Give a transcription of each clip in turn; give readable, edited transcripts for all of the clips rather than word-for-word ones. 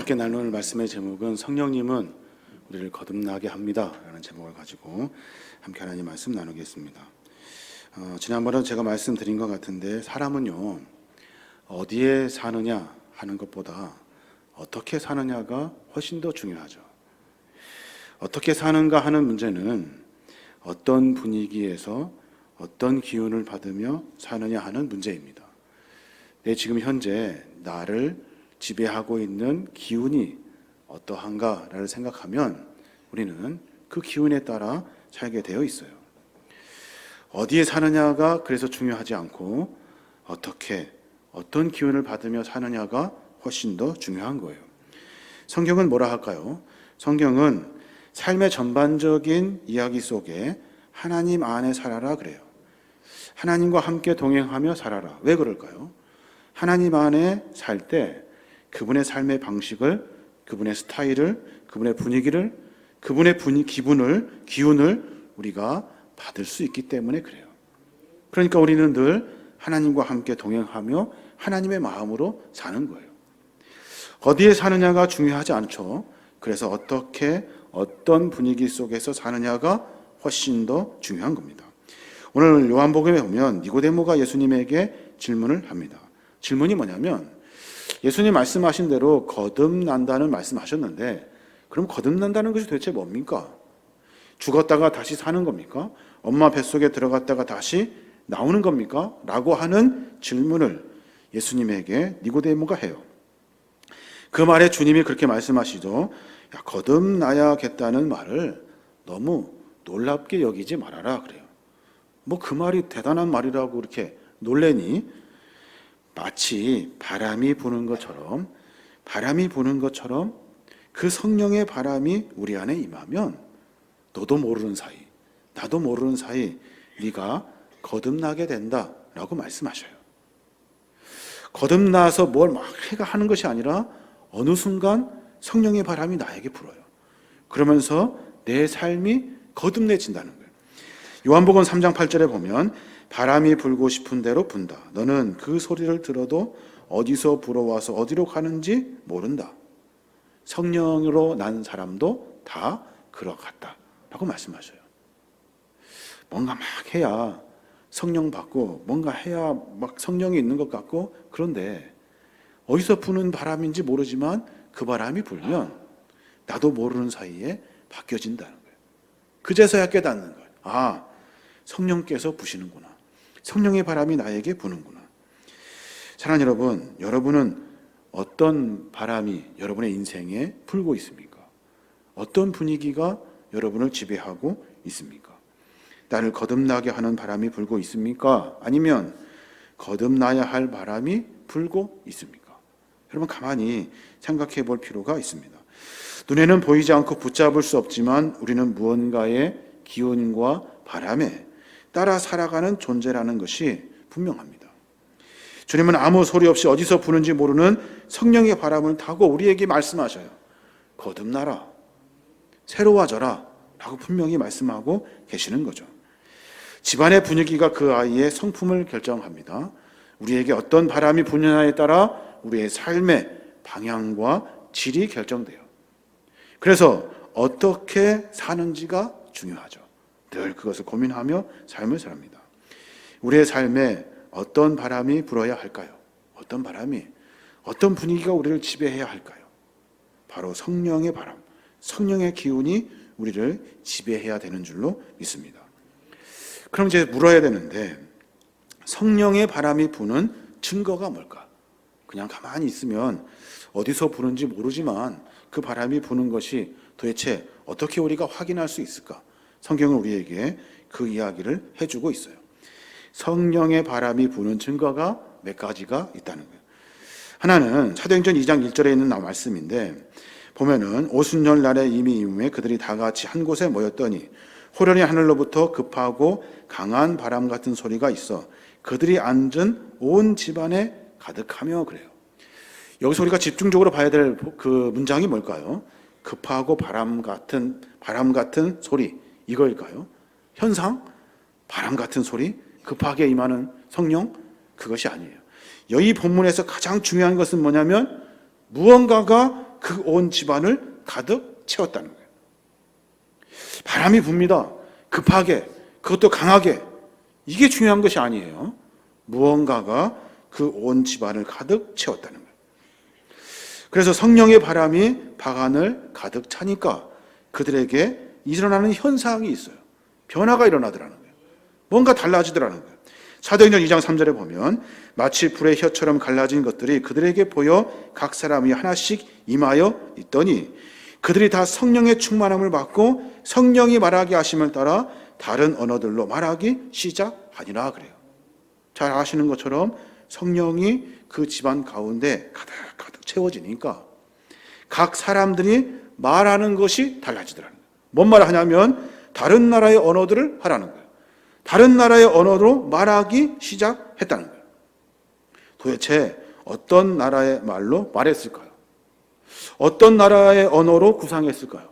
함께 나눌 말씀의 제목은 성령님은 우리를 거듭나게 합니다 라는 제목을 가지고 함께 하나님 말씀 나누겠습니다. 지난번에 제가 말씀드린 것 같은데 사람은요 어디에 사느냐 하는 것보다 어떻게 사느냐가 훨씬 더 중요하죠. 어떻게 사는가 하는 문제는 어떤 분위기에서 어떤 기운을 받으며 사느냐 하는 문제입니다. 지금 현재 나를 지배하고 있는 기운이 어떠한가를 생각하면 우리는 그 기운에 따라 살게 되어 있어요. 어디에 사느냐가 그래서 중요하지 않고 어떤 기운을 받으며 사느냐가 훨씬 더 중요한 거예요. 성경은 뭐라 할까요? 성경은 삶의 전반적인 이야기 속에 하나님 안에 살아라 그래요. 하나님과 함께 동행하며 살아라. 왜 그럴까요? 하나님 안에 살 때 그분의 삶의 방식을, 그분의 스타일을, 그분의 분위기를, 그분의 기운을 우리가 받을 수 있기 때문에 그래요. 그러니까 우리는 늘 하나님과 함께 동행하며 하나님의 마음으로 사는 거예요. 어디에 사느냐가 중요하지 않죠. 그래서 어떤 분위기 속에서 사느냐가 훨씬 더 중요한 겁니다. 오늘 요한복음에 보면 니고데모가 예수님에게 질문을 합니다. 질문이 뭐냐면 예수님 말씀하신 대로 거듭난다는 말씀하셨는데 그럼 거듭난다는 것이 도대체 뭡니까? 죽었다가 다시 사는 겁니까? 엄마 뱃속에 들어갔다가 다시 나오는 겁니까? 라고 하는 질문을 예수님에게 니고데모가 해요. 그 말에 주님이 그렇게 말씀하시죠. 거듭나야겠다는 말을 너무 놀랍게 여기지 말아라 그래요. 그 말이 대단한 말이라고 이렇게 놀래니? 마치 바람이 부는 것처럼 그 성령의 바람이 우리 안에 임하면 너도 모르는 사이, 나도 모르는 사이 네가 거듭나게 된다라고 말씀하셔요. 거듭나서 뭘 막 하는 것이 아니라 어느 순간 성령의 바람이 나에게 불어요. 그러면서 내 삶이 거듭내진다는 거예요. 요한복음 3장 8절에 보면 바람이 불고 싶은 대로 분다. 너는 그 소리를 들어도 어디서 불어와서 어디로 가는지 모른다. 성령으로 난 사람도 다 그러같다 라고 말씀하셔요. 뭔가 막 해야 성령 받고 뭔가 해야 막 성령이 있는 것 같고 그런데 어디서 부는 바람인지 모르지만 그 바람이 불면 나도 모르는 사이에 바뀌어진다는 거예요. 그제서야 깨닫는 거예요. 성령께서 부시는구나. 성령의 바람이 나에게 부는구나. 사랑하는 여러분, 여러분은 어떤 바람이 여러분의 인생에 불고 있습니까? 어떤 분위기가 여러분을 지배하고 있습니까? 나를 거듭나게 하는 바람이 불고 있습니까? 아니면 거듭나야 할 바람이 불고 있습니까? 여러분 가만히 생각해 볼 필요가 있습니다. 눈에는 보이지 않고 붙잡을 수 없지만 우리는 무언가의 기운과 바람에 따라 살아가는 존재라는 것이 분명합니다. 주님은 아무 소리 없이 어디서 부는지 모르는 성령의 바람을 타고 우리에게 말씀하셔요. 거듭나라, 새로워져라 라고 분명히 말씀하고 계시는 거죠. 집안의 분위기가 그 아이의 성품을 결정합니다. 우리에게 어떤 바람이 부느냐에 따라 우리의 삶의 방향과 질이 결정돼요. 그래서 어떻게 사는지가 중요하죠. 늘 그것을 고민하며 삶을 삽니다. 우리의 삶에 어떤 바람이 불어야 할까요? 어떤 분위기가 우리를 지배해야 할까요? 바로 성령의 바람, 성령의 기운이 우리를 지배해야 되는 줄로 믿습니다. 그럼 이제 물어야 되는데 성령의 바람이 부는 증거가 뭘까? 그냥 가만히 있으면 어디서 부는지 모르지만 그 바람이 부는 것이 도대체 어떻게 우리가 확인할 수 있을까? 성경은 우리에게 그 이야기를 해주고 있어요. 성령의 바람이 부는 증거가 몇 가지가 있다는 거예요. 하나는 사도행전 2장 1절에 있는 말씀인데 보면은 오순절 날에 이미 이후에 그들이 다 같이 한 곳에 모였더니 호련히 하늘로부터 급하고 강한 바람 같은 소리가 있어 그들이 앉은 온 집안에 가득하며 그래요. 여기서 우리가 집중적으로 봐야 될 그 문장이 뭘까요? 급하고 바람 같은 소리 이거일까요? 현상? 바람 같은 소리? 급하게 임하는 성령? 그것이 아니에요. 여기 본문에서 가장 중요한 것은 뭐냐면 무언가가 그 온 집안을 가득 채웠다는 거예요. 바람이 붑니다. 급하게, 그것도 강하게. 이게 중요한 것이 아니에요. 무언가가 그 온 집안을 가득 채웠다는 거예요. 그래서 성령의 바람이 방안을 가득 차니까 그들에게 일어나는 현상이 있어요. 변화가 일어나더라는 거예요. 뭔가 달라지더라는 거예요. 사도행전 2장 3절에 보면 마치 불의 혀처럼 갈라진 것들이 그들에게 보여 각 사람이 하나씩 임하여 있더니 그들이 다 성령의 충만함을 받고 성령이 말하게 하심을 따라 다른 언어들로 말하기 시작하니라 그래요. 잘 아시는 것처럼 성령이 그 집안 가운데 가득 채워지니까 각 사람들이 말하는 것이 달라지더라는 거예요. 뭔 말을 하냐면 다른 나라의 언어들을 하라는 거예요. 다른 나라의 언어로 말하기 시작했다는 거예요. 도대체 어떤 나라의 말로 말했을까요? 어떤 나라의 언어로 구상했을까요?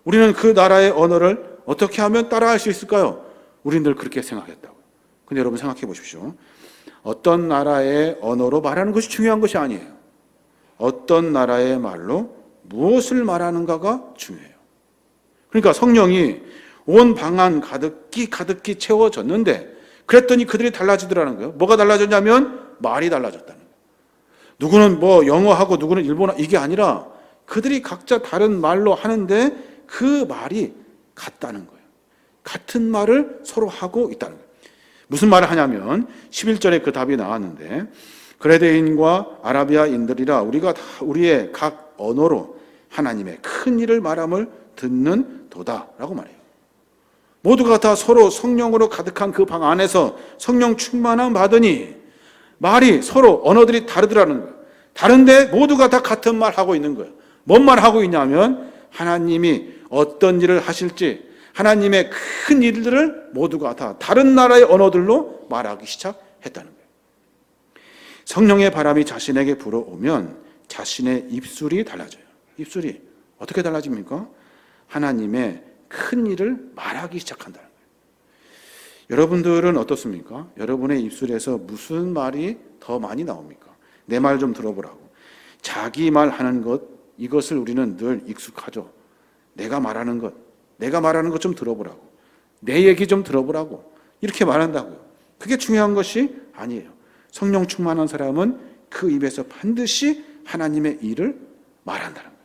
우리는 그 나라의 언어를 어떻게 하면 따라할 수 있을까요? 우리는 늘 그렇게 생각했다고요. 근데 여러분 생각해 보십시오. 어떤 나라의 언어로 말하는 것이 중요한 것이 아니에요. 어떤 나라의 말로 무엇을 말하는가가 중요해요. 그러니까 성령이 온 방안 가득히 채워졌는데 그랬더니 그들이 달라지더라는 거예요. 뭐가 달라졌냐면 말이 달라졌다는 거예요. 누구는 뭐 영어하고 누구는 일본어 이게 아니라 그들이 각자 다른 말로 하는데 그 말이 같다는 거예요. 같은 말을 서로 하고 있다는 거예요. 무슨 말을 하냐면 11절에 그 답이 나왔는데 그레데인과 아라비아인들이라 우리가 다 우리의 각 언어로 하나님의 큰 일을 말함을 듣는 도다라고 말해요. 모두가 다 서로 성령으로 가득한 그 방 안에서 성령 충만함 받으니 말이 서로 언어들이 다르더라는 거예요. 다른데 모두가 다 같은 말 하고 있는 거예요. 뭔 말 하고 있냐면 하나님이 어떤 일을 하실지 하나님의 큰 일들을 모두가 다 다른 나라의 언어들로 말하기 시작했다는 거예요. 성령의 바람이 자신에게 불어오면 자신의 입술이 달라져요. 입술이 어떻게 달라집니까? 하나님의 큰 일을 말하기 시작한다는 거예요. 여러분들은 어떻습니까? 여러분의 입술에서 무슨 말이 더 많이 나옵니까? 내 말 좀 들어보라고. 자기 말하는 것, 이것을 우리는 늘 익숙하죠. 내가 말하는 것 좀 들어보라고. 내 얘기 좀 들어보라고. 이렇게 말한다고요. 그게 중요한 것이 아니에요. 성령 충만한 사람은 그 입에서 반드시 하나님의 일을 말한다는 거예요.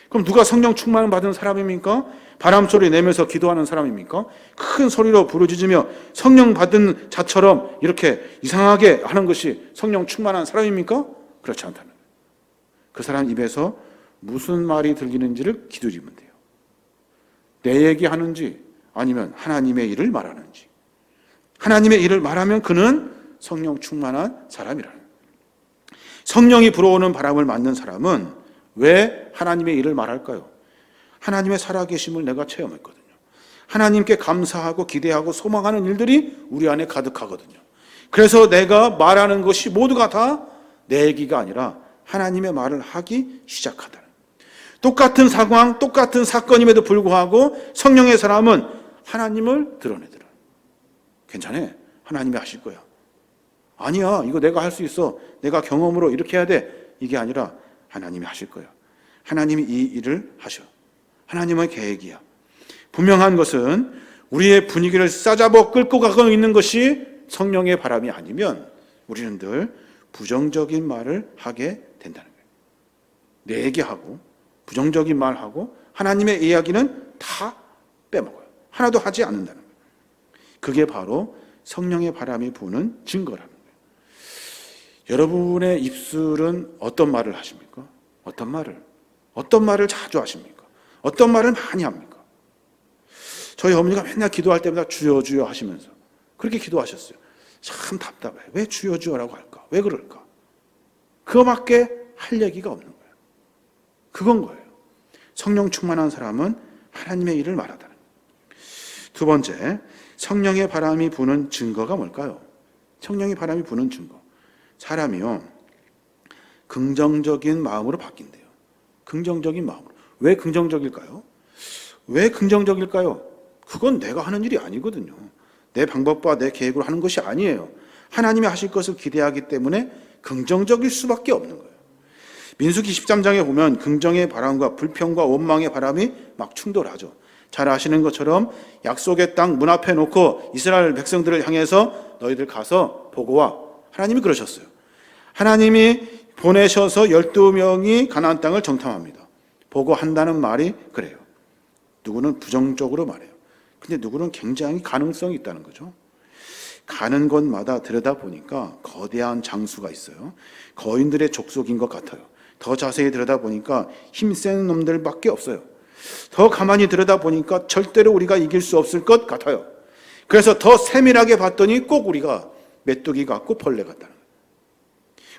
그럼 누가 성령 충만을 받은 사람입니까? 바람소리 내면서 기도하는 사람입니까? 큰 소리로 부르짖으며 성령 받은 자처럼 이렇게 이상하게 하는 것이 성령 충만한 사람입니까? 그렇지 않다는 거예요. 그 사람 입에서 무슨 말이 들리는지를 기다리면 돼요. 내 얘기하는지 아니면 하나님의 일을 말하는지. 하나님의 일을 말하면 그는 성령 충만한 사람이라는 거예요. 성령이 불어오는 바람을 맞는 사람은 왜 하나님의 일을 말할까요? 하나님의 살아계심을 내가 체험했거든요. 하나님께 감사하고 기대하고 소망하는 일들이 우리 안에 가득하거든요. 그래서 내가 말하는 것이 모두가 다 내 얘기가 아니라 하나님의 말을 하기 시작하다는 거예요. 똑같은 상황, 똑같은 사건임에도 불구하고 성령의 사람은 하나님을 드러내더라. 괜찮아. 하나님이 하실 거야. 아니야. 이거 내가 할 수 있어. 내가 경험으로 이렇게 해야 돼. 이게 아니라 하나님이 하실 거야. 하나님이 이 일을 하셔. 하나님의 계획이야. 분명한 것은 우리의 분위기를 싸잡아 끌고 가고 있는 것이 성령의 바람이 아니면 우리는 늘 부정적인 말을 하게 된다는 거예요. 내 얘기하고 부정적인 말하고 하나님의 이야기는 다 빼먹어요. 하나도 하지 않는다는 거예요. 그게 바로 성령의 바람이 부는 증거라는 거예요. 여러분의 입술은 어떤 말을 하십니까? 어떤 말을 자주 하십니까? 어떤 말을 많이 합니까? 저희 어머니가 맨날 기도할 때마다 주여 주여 하시면서 그렇게 기도하셨어요. 참 답답해. 왜 주여 주여라고 할까? 왜 그럴까? 그거밖에 할 얘기가 없는 거예요. 그건 거예요. 성령 충만한 사람은 하나님의 일을 말하다는 거예요. 두 번째, 성령의 바람이 부는 증거가 뭘까요? 성령의 바람이 부는 증거. 사람이요, 긍정적인 마음으로 바뀐대요. 긍정적인 마음으로. 왜 긍정적일까요? 왜 긍정적일까요? 그건 내가 하는 일이 아니거든요. 내 방법과 내 계획으로 하는 것이 아니에요. 하나님이 하실 것을 기대하기 때문에 긍정적일 수밖에 없는 거예요. 민수기 13장에 보면 긍정의 바람과 불평과 원망의 바람이 막 충돌하죠. 잘 아시는 것처럼 약속의 땅 문 앞에 놓고 이스라엘 백성들을 향해서 너희들 가서 보고 와. 하나님이 그러셨어요. 하나님이 보내셔서 12명이 가나안 땅을 정탐합니다. 보고 한다는 말이 그래요. 누구는 부정적으로 말해요. 근데 누구는 굉장히 가능성이 있다는 거죠. 가는 곳마다 들여다보니까 거대한 장수가 있어요. 거인들의 족속인 것 같아요. 더 자세히 들여다보니까 힘센 놈들밖에 없어요. 더 가만히 들여다보니까 절대로 우리가 이길 수 없을 것 같아요. 그래서 더 세밀하게 봤더니 꼭 우리가 메뚜기 같고 벌레 같다는 거예요.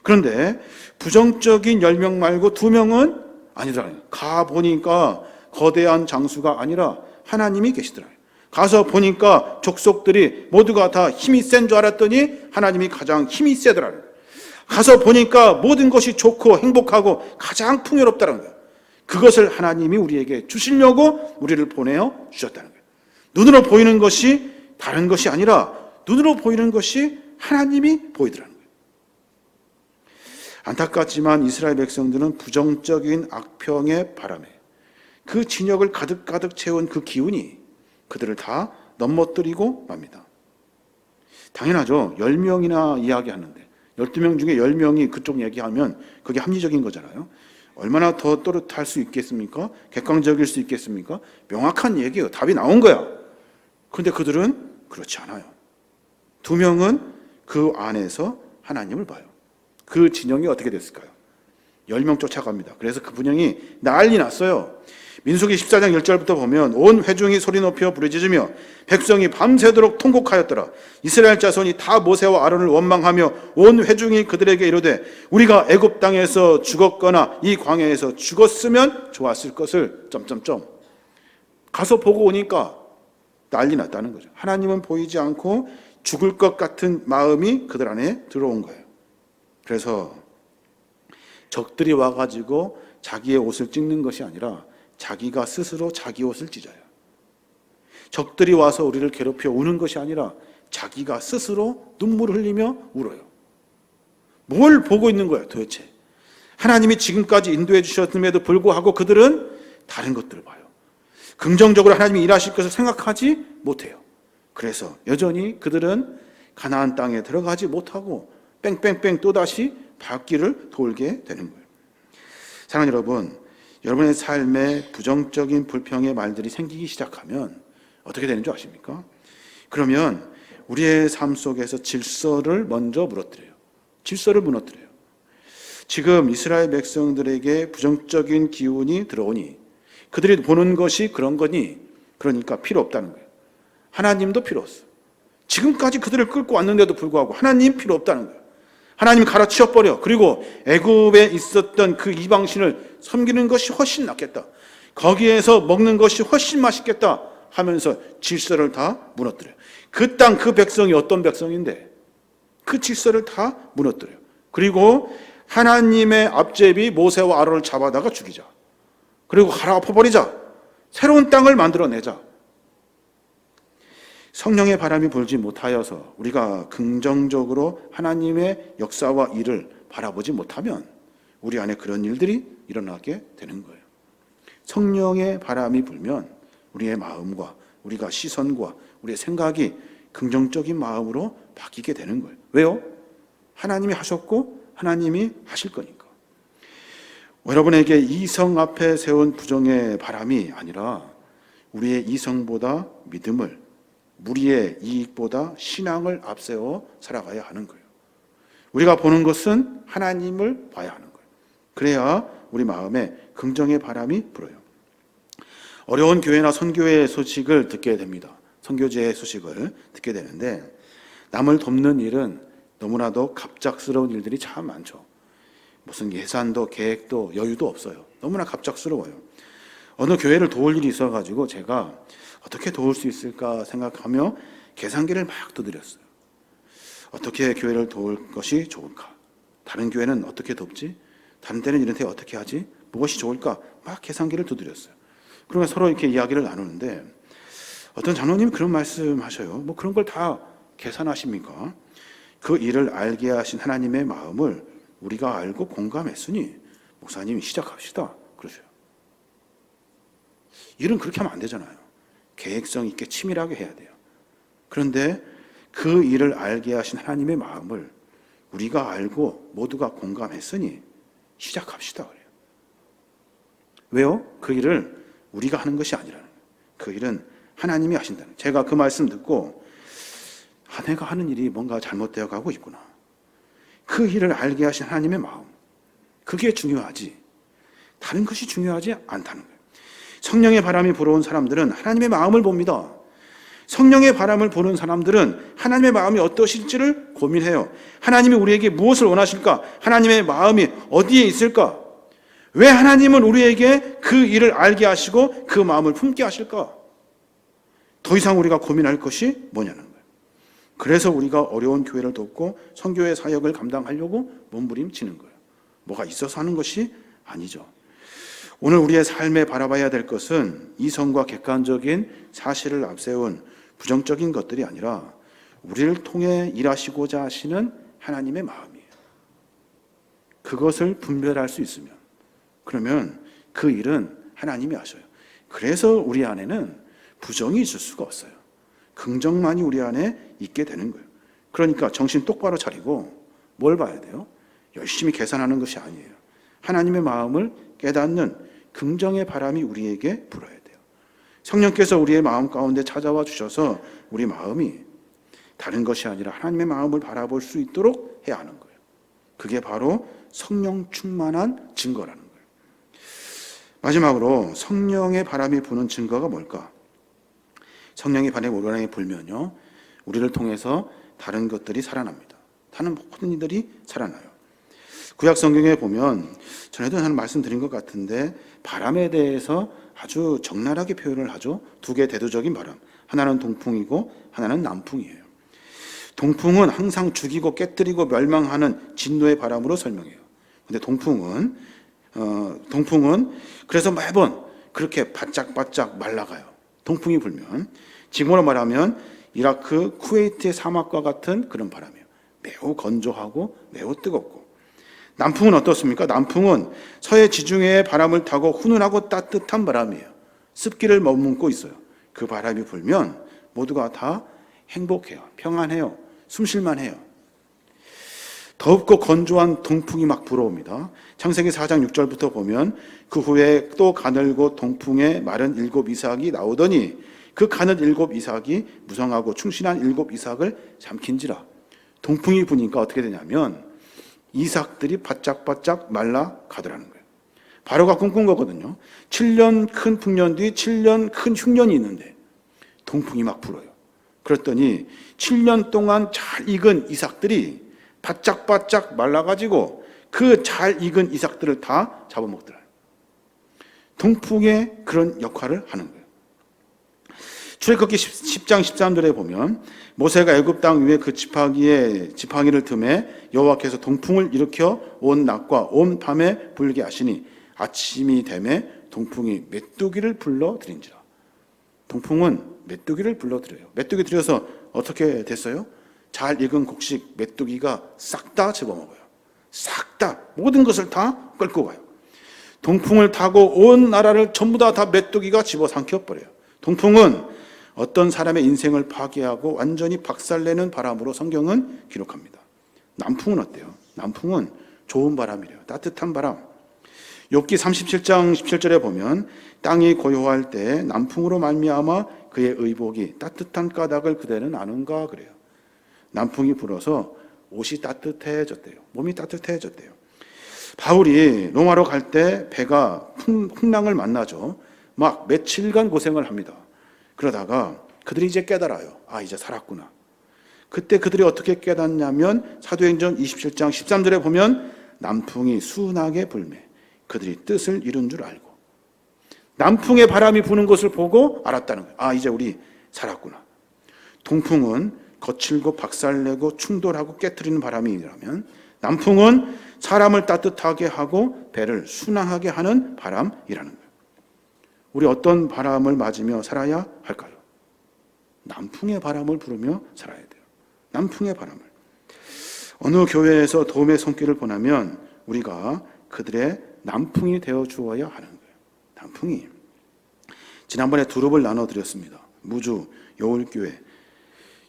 그런데 부정적인 10명 말고 2명은 아니더라고요. 가보니까 거대한 장수가 아니라 하나님이 계시더라고요. 가서 보니까 족속들이 모두가 다 힘이 센 줄 알았더니 하나님이 가장 힘이 세더라고요. 가서 보니까 모든 것이 좋고 행복하고 가장 풍요롭다는 거예요. 그것을 하나님이 우리에게 주시려고 우리를 보내어 주셨다는 거예요. 눈으로 보이는 것이 다른 것이 아니라 눈으로 보이는 것이 하나님이 보이더라는 거예요. 안타깝지만 이스라엘 백성들은 부정적인 악평의 바람에 그 진역을 가득가득 채운 그 기운이 그들을 다 넘어뜨리고 맙니다. 당연하죠. 10명이나 이야기하는데 12명 중에 10명이 그쪽 얘기하면 그게 합리적인 거잖아요. 얼마나 더 또렷할 수 있겠습니까? 객관적일 수 있겠습니까? 명확한 얘기예요. 답이 나온 거야. 그런데 그들은 그렇지 않아요. 2명은 그 안에서 하나님을 봐요. 그 진영이 어떻게 됐을까요? 10명 쫓아갑니다. 그래서 그 분영이 난리 났어요. 민수기 14장 1절부터 보면 온 회중이 소리 높여 부르짖으며 백성이 밤새도록 통곡하였더라. 이스라엘 자손이 다 모세와 아론을 원망하며 온 회중이 그들에게 이르되 우리가 애굽 땅에서 죽었거나 이 광야에서 죽었으면 좋았을 것을 가서 보고 오니까 난리 났다는 거죠. 하나님은 보이지 않고 죽을 것 같은 마음이 그들 안에 들어온 거예요. 그래서 적들이 와가지고 자기의 옷을 찢는 것이 아니라 자기가 스스로 자기 옷을 찢어요. 적들이 와서 우리를 괴롭혀 우는 것이 아니라 자기가 스스로 눈물을 흘리며 울어요. 뭘 보고 있는 거야 도대체? 하나님이 지금까지 인도해 주셨음에도 불구하고 그들은 다른 것들을 봐요. 긍정적으로 하나님이 일하실 것을 생각하지 못해요. 그래서 여전히 그들은 가나안 땅에 들어가지 못하고 뺑뺑뺑 또다시 발길을 돌게 되는 거예요. 사랑하는 여러분, 여러분의 삶에 부정적인 불평의 말들이 생기기 시작하면 어떻게 되는 줄 아십니까? 그러면 우리의 삶 속에서 질서를 먼저 무너뜨려요. 질서를 무너뜨려요. 지금 이스라엘 백성들에게 부정적인 기운이 들어오니 그들이 보는 것이 그런 거니 그러니까 필요 없다는 거예요. 하나님도 필요 없어. 지금까지 그들을 끌고 왔는데도 불구하고 하나님 필요 없다는 거예요. 하나님 갈아치워버려. 그리고 애굽에 있었던 그 이방신을 섬기는 것이 훨씬 낫겠다. 거기에서 먹는 것이 훨씬 맛있겠다 하면서 질서를 다 무너뜨려요. 그 땅, 그 백성이 어떤 백성인데 그 질서를 다 무너뜨려요. 그리고 하나님의 앞제비 모세와 아론을 잡아다가 죽이자. 그리고 갈아엎어버리자. 새로운 땅을 만들어내자. 성령의 바람이 불지 못하여서 우리가 긍정적으로 하나님의 역사와 일을 바라보지 못하면 우리 안에 그런 일들이 일어나게 되는 거예요. 성령의 바람이 불면 우리의 마음과 우리가 시선과 우리의 생각이 긍정적인 마음으로 바뀌게 되는 거예요. 왜요? 하나님이 하셨고 하나님이 하실 거니까. 여러분에게 이성 앞에 세운 부정의 바람이 아니라 우리의 이성보다 믿음을, 우리의 이익보다 신앙을 앞세워 살아가야 하는 거예요. 우리가 보는 것은 하나님을 봐야 하는 거예요. 그래야 우리 마음에 긍정의 바람이 불어요. 어려운 교회나 선교의 소식을 듣게 됩니다. 선교제의 소식을 듣게 되는데 남을 돕는 일은 너무나도 갑작스러운 일들이 참 많죠. 무슨 예산도 계획도 여유도 없어요. 너무나 갑작스러워요. 어느 교회를 도울 일이 있어가지고 제가 어떻게 도울 수 있을까 생각하며 계산기를 막 두드렸어요. 어떻게 교회를 도울 것이 좋을까? 다른 교회는 어떻게 돕지? 다른 때는 이런 데 어떻게 하지? 무엇이 좋을까? 막 계산기를 두드렸어요. 그러면 서로 이렇게 이야기를 나누는데 어떤 장로님이 그런 말씀하셔요. 뭐 그런 걸 다 계산하십니까? 그 일을 알게 하신 하나님의 마음을 우리가 알고 공감했으니 목사님이 시작합시다 그러셔요. 일은 그렇게 하면 안 되잖아요. 계획성 있게 치밀하게 해야 돼요. 그런데 그 일을 알게 하신 하나님의 마음을 우리가 알고 모두가 공감했으니 시작합시다 그래요. 왜요? 그 일을 우리가 하는 것이 아니라는 거예요. 그 일은 하나님이 하신다는 거예요. 제가 그 말씀 듣고 내가 하는 일이 뭔가 잘못되어 가고 있구나. 그 일을 알게 하신 하나님의 마음, 그게 중요하지 다른 것이 중요하지 않다는 거예요. 성령의 바람이 불어온 사람들은 하나님의 마음을 봅니다. 성령의 바람을 보는 사람들은 하나님의 마음이 어떠실지를 고민해요. 하나님이 우리에게 무엇을 원하실까? 하나님의 마음이 어디에 있을까? 왜 하나님은 우리에게 그 일을 알게 하시고 그 마음을 품게 하실까? 더 이상 우리가 고민할 것이 뭐냐는 거예요. 그래서 우리가 어려운 교회를 돕고 선교의 사역을 감당하려고 몸부림치는 거예요. 뭐가 있어서 하는 것이 아니죠. 오늘 우리의 삶에 바라봐야 될 것은 이성과 객관적인 사실을 앞세운 부정적인 것들이 아니라 우리를 통해 일하시고자 하시는 하나님의 마음이에요. 그것을 분별할 수 있으면 그러면 그 일은 하나님이 하셔요. 그래서 우리 안에는 부정이 있을 수가 없어요. 긍정만이 우리 안에 있게 되는 거예요. 그러니까 정신 똑바로 차리고 뭘 봐야 돼요? 열심히 계산하는 것이 아니에요. 하나님의 마음을 깨닫는 긍정의 바람이 우리에게 불어야 돼요. 성령께서 우리의 마음 가운데 찾아와 주셔서 우리 마음이 다른 것이 아니라 하나님의 마음을 바라볼 수 있도록 해야 하는 거예요. 그게 바로 성령 충만한 증거라는 거예요. 마지막으로 성령의 바람이 부는 증거가 뭘까? 성령의 바람이 불면요, 우리를 통해서 다른 것들이 살아납니다. 다른 모든 이들이 살아나요. 구약 성경에 보면 전에도 한 말씀 드린 것 같은데 바람에 대해서 아주 적나라하게 표현을 하죠. 두 개의 대조적인 바람, 하나는 동풍이고 하나는 남풍이에요. 동풍은 항상 죽이고 깨뜨리고 멸망하는 진노의 바람으로 설명해요. 근데 동풍은 그래서 매번 그렇게 바짝바짝 말라가요. 동풍이 불면 지금으로 말하면 이라크 쿠웨이트의 사막과 같은 그런 바람이에요. 매우 건조하고 매우 뜨겁고. 남풍은 어떻습니까? 남풍은 서해 지중해의 바람을 타고 훈훈하고 따뜻한 바람이에요. 습기를 머금고 있어요. 그 바람이 불면 모두가 다 행복해요. 평안해요. 숨쉴만 해요. 덥고 건조한 동풍이 막 불어옵니다. 창세기 4장 6절부터 보면 그 후에 또 가늘고 동풍에 마른 7 이삭이 나오더니 그 가는 7 이삭이 무성하고 충신한 7 이삭을 삼킨지라. 동풍이 부니까 어떻게 되냐면 이삭들이 바짝바짝 말라가더라는 거예요. 바로가 꿈꾼 거거든요. 7년 큰 풍년 뒤 7년 큰 흉년이 있는데 동풍이 막 불어요. 그랬더니 7년 동안 잘 익은 이삭들이 바짝바짝 말라가지고 그 잘 익은 이삭들을 다 잡아먹더라. 동풍의 그런 역할을 하는 거예요. 출애굽기 10장 13절에 보면 모세가 애굽 땅 위에 그 지팡이를 틈에 여호와께서 동풍을 일으켜 온 낮과 온 밤에 불게 하시니 아침이 되매 동풍이 메뚜기를 불러들인지라. 동풍은 메뚜기를 불러들여요. 메뚜기 들여서 어떻게 됐어요? 잘 익은 곡식 메뚜기가 싹 다 집어먹어요. 싹 다 모든 것을 다 끌고 가요. 동풍을 타고 온 나라를 전부 다 메뚜기가 집어삼켜버려요. 동풍은 어떤 사람의 인생을 파괴하고 완전히 박살내는 바람으로 성경은 기록합니다. 남풍은 어때요? 남풍은 좋은 바람이래요. 따뜻한 바람. 욥기 37장 17절에 보면 땅이 고요할 때 남풍으로 말미암아 그의 의복이 따뜻한 까닭을 그대는 아는가 그래요. 남풍이 불어서 옷이 따뜻해졌대요. 몸이 따뜻해졌대요. 바울이 로마로 갈 때 배가 풍랑을 만나죠. 막 며칠간 고생을 합니다. 그러다가 그들이 이제 깨달아요. 아, 이제 살았구나. 그때 그들이 어떻게 깨닫냐면 사도행전 27장 13절에 보면 남풍이 순하게 불매 그들이 뜻을 이룬 줄 알고 남풍의 바람이 부는 것을 보고 알았다는 거예요. 아, 이제 우리 살았구나. 동풍은 거칠고 박살내고 충돌하고 깨트리는 바람이라면 남풍은 사람을 따뜻하게 하고 배를 순항하게 하는 바람이라는 거예요. 우리 어떤 바람을 맞으며 살아야 할까요? 남풍의 바람을 부르며 살아야 돼요. 남풍의 바람을. 어느 교회에서 도움의 손길을 보내면 우리가 그들의 남풍이 되어 주어야 하는 거예요. 남풍이. 지난번에 두릅을 나눠드렸습니다. 무주 여울교회.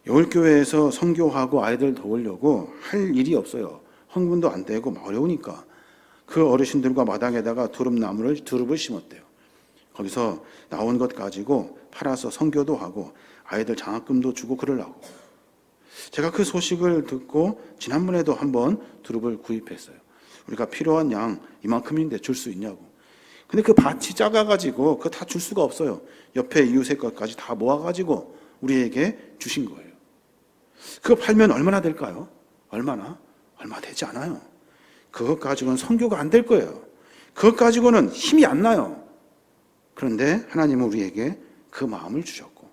여울교회에서 선교하고 아이들 도우려고 할 일이 없어요. 헌금도 안 되고 어려우니까 그 어르신들과 마당에다가 두릅을 심었대요. 거기서 나온 것 가지고 팔아서 선교도 하고 아이들 장학금도 주고 그러려고. 제가 그 소식을 듣고 지난번에도 한번 두릅을 구입했어요. 우리가 필요한 양 이만큼인데 줄 수 있냐고. 근데 그 밭이 작아가지고 그거 다 줄 수가 없어요. 옆에 이웃의 것까지 다 모아가지고 우리에게 주신 거예요. 그거 팔면 얼마나 될까요? 얼마 되지 않아요. 그것 가지고는 선교가 안 될 거예요. 그것 가지고는 힘이 안 나요. 그런데 하나님은 우리에게 그 마음을 주셨고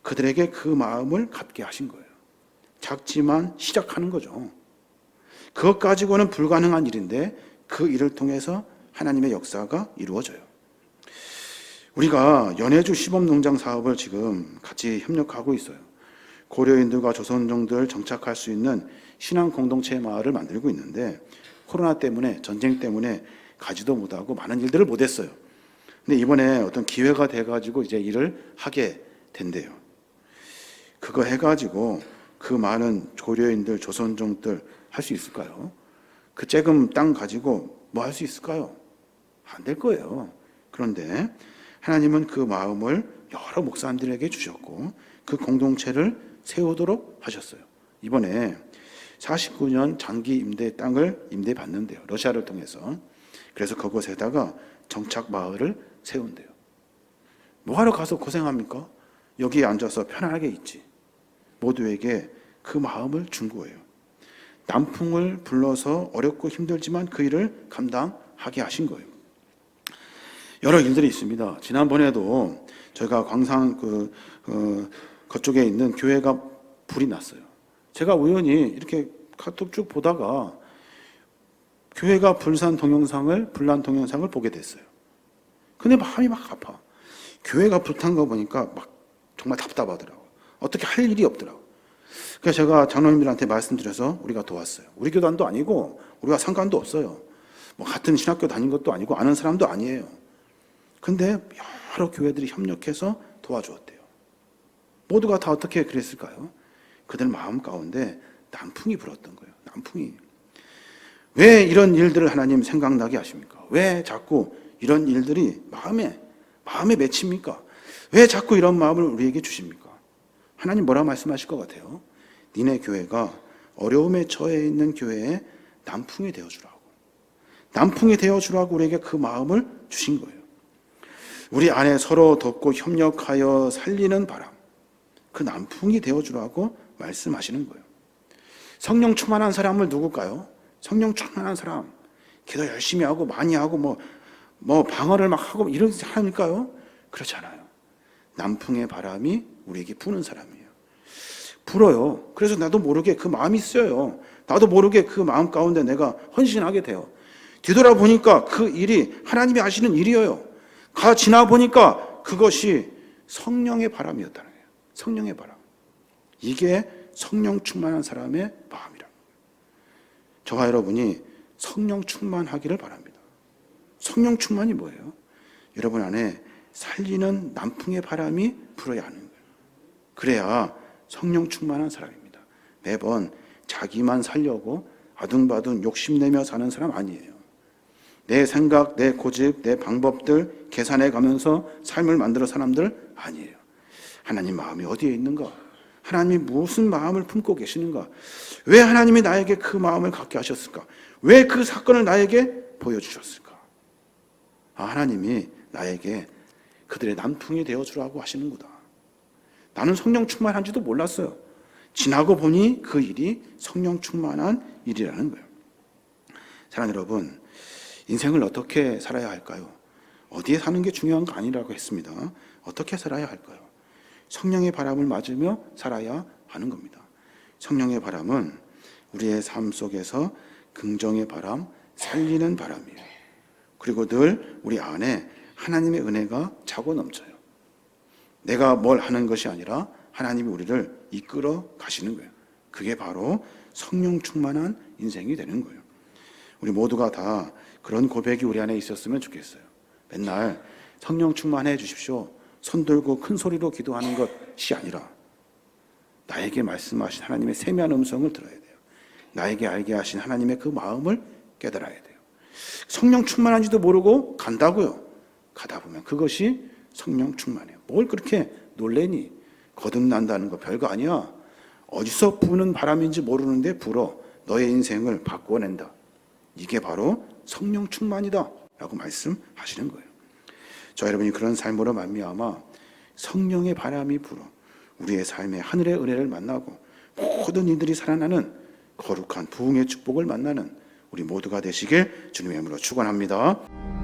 그들에게 그 마음을 갖게 하신 거예요. 작지만 시작하는 거죠. 그것 가지고는 불가능한 일인데 그 일을 통해서 하나님의 역사가 이루어져요. 우리가 연해주 시범농장 사업을 지금 같이 협력하고 있어요. 고려인들과 조선족들 정착할 수 있는 신앙 공동체 마을을 만들고 있는데 코로나 때문에 전쟁 때문에 가지도 못하고 많은 일들을 못했어요. 근데 이번에 어떤 기회가 돼가지고 이제 일을 하게 된대요. 그거 해가지고 그 많은 고려인들, 조선족들 할 수 있을까요? 그 쬐금 땅 가지고 뭐 할 수 있을까요? 안 될 거예요. 그런데 하나님은 그 마음을 여러 목사님들에게 주셨고 그 공동체를 세우도록 하셨어요. 이번에 49년 장기 임대 땅을 임대받는데요. 러시아를 통해서. 그래서 그곳에다가 정착 마을을 세운대요. 뭐하러 가서 고생합니까? 여기에 앉아서 편안하게 있지. 모두에게 그 마음을 준 거예요. 남풍을 불러서 어렵고 힘들지만 그 일을 감당하게 하신 거예요. 여러 일들이 있습니다. 지난번에도 저희가 광산 그쪽에 있는 교회가 불이 났어요. 제가 우연히 이렇게 카톡 쭉 보다가 교회가 불난 동영상을 보게 됐어요. 근데 마음이 막 아파. 교회가 불탄 거 보니까 막 정말 답답하더라고요. 어떻게 할 일이 없더라고요. 그래서 제가 장로님들한테 말씀드려서 우리가 도왔어요. 우리 교단도 아니고 우리가 상관도 없어요. 뭐 같은 신학교 다닌 것도 아니고 아는 사람도 아니에요. 근데 여러 교회들이 협력해서 도와주었대요. 모두가 다 어떻게 그랬을까요? 그들 마음 가운데 남풍이 불었던 거예요. 남풍이. 왜 이런 일들을 하나님 생각나게 하십니까? 왜 자꾸 이런 일들이 마음에 맺힙니까? 왜 자꾸 이런 마음을 우리에게 주십니까? 하나님 뭐라 말씀하실 것 같아요? 니네 교회가 어려움에 처해 있는 교회에 남풍이 되어주라고. 남풍이 되어주라고 우리에게 그 마음을 주신 거예요. 우리 안에 서로 돕고 협력하여 살리는 바람. 그 남풍이 되어주라고 말씀하시는 거예요. 성령 충만한 사람을 누굴까요? 성령 충만한 사람. 기도 열심히 하고 많이 하고 뭐 방언을 막 하고 이런 사람일까요? 그렇지 않아요. 남풍의 바람이 우리에게 부는 사람이에요. 불어요. 그래서 나도 모르게 그 마음이 쓰여요. 나도 모르게 그 마음 가운데 내가 헌신하게 돼요. 뒤돌아보니까 그 일이 하나님이 하시는 일이에요. 가 지나 보니까 그것이 성령의 바람이었다는 거예요. 성령의 바람. 이게 성령 충만한 사람의 마음이랍니다. 저와 여러분이 성령 충만하기를 바랍니다. 성령 충만이 뭐예요? 여러분 안에 살리는 남풍의 바람이 불어야 하는 거예요. 그래야 성령 충만한 사람입니다. 매번 자기만 살려고 아둥바둥 욕심내며 사는 사람 아니에요. 내 생각, 내 고집, 내 방법들 계산해 가면서 삶을 만들어 사람들 아니에요. 하나님 마음이 어디에 있는가? 하나님이 무슨 마음을 품고 계시는가? 왜 하나님이 나에게 그 마음을 갖게 하셨을까? 왜 그 사건을 나에게 보여주셨을까? 하나님이 나에게 그들의 남풍이 되어주라고 하시는구나. 나는 성령 충만한지도 몰랐어요. 지나고 보니 그 일이 성령 충만한 일이라는 거예요. 사랑하는 여러분, 인생을 어떻게 살아야 할까요? 어디에 사는 게 중요한 거 아니라고 했습니다. 어떻게 살아야 할까요? 성령의 바람을 맞으며 살아야 하는 겁니다. 성령의 바람은 우리의 삶 속에서 긍정의 바람, 살리는 바람이에요. 그리고 늘 우리 안에 하나님의 은혜가 차고 넘쳐요. 내가 뭘 하는 것이 아니라 하나님이 우리를 이끌어 가시는 거예요. 그게 바로 성령 충만한 인생이 되는 거예요. 우리 모두가 다 그런 고백이 우리 안에 있었으면 좋겠어요. 맨날 성령 충만해 주십시오. 손 들고 큰 소리로 기도하는 것이 아니라 나에게 말씀하신 하나님의 세미한 음성을 들어야 돼요. 나에게 알게 하신 하나님의 그 마음을 깨달아야 돼요. 성령 충만한지도 모르고 간다고요. 가다 보면 그것이 성령 충만이에요. 뭘 그렇게 놀래니? 거듭난다는 거 별거 아니야. 어디서 부는 바람인지 모르는데 불어 너의 인생을 바꿔낸다. 이게 바로 성령 충만이다 라고 말씀하시는 거예요. 저 여러분이 그런 삶으로 말미암아 성령의 바람이 불어 우리의 삶에 하늘의 은혜를 만나고 모든 이들이 살아나는 거룩한 부흥의 축복을 만나는 우리 모두가 되시길 주님의 이름으로 축원합니다.